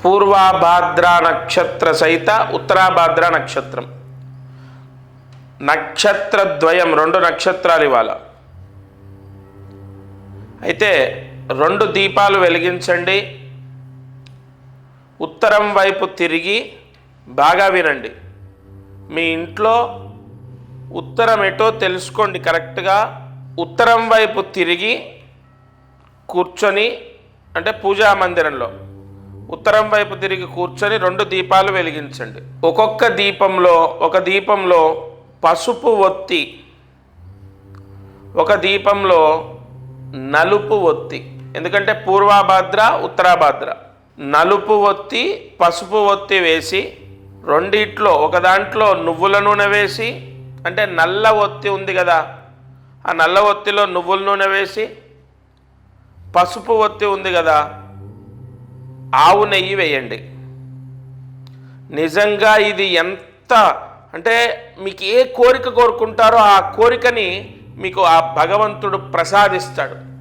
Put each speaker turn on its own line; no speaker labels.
పూర్వాభాద్ర నక్షత్ర సహిత ఉత్తరాభాద్ర నక్షత్రం. నక్షత్రద్వయం, 2 నక్షత్రాలు ఇవాళ. అయితే 2 దీపాలు వెలిగించండి. ఉత్తరం వైపు తిరిగి బాగా వినండి. మీ ఇంట్లో ఉత్తరం ఎటో తెలుసుకోండి కరెక్ట్గా. ఉత్తరం వైపు తిరిగి కూర్చొని, అంటే పూజా మందిరంలో ఉత్తరం వైపు తిరిగి కూర్చొని 2 దీపాలు వెలిగించండి. ఒక్కొక్క దీపంలో, ఒక దీపంలో పసుపు ఒత్తి, ఒక దీపంలో నలుపు ఒత్తి, ఎందుకంటే పూర్వాభాద్ర ఉత్తరాభాద్ర, నలుపు ఒత్తి పసుపు ఒత్తి వేసి, రెండిట్లో ఒక దాంట్లో నువ్వుల నూనె వేసి, అంటే నల్ల ఒత్తి ఉంది కదా, ఆ నల్ల ఒత్తిలో నువ్వుల నూనె వేసి, పసుపు ఒత్తి ఉంది కదా, ఆవు నెయ్యి వేయండి. నిజంగా ఇది ఎంత అంటే మీకు ఏ కోరిక కోరుకుంటారో ఆ కోరికని మీకు ఆ భగవంతుడు ప్రసాదిస్తాడు.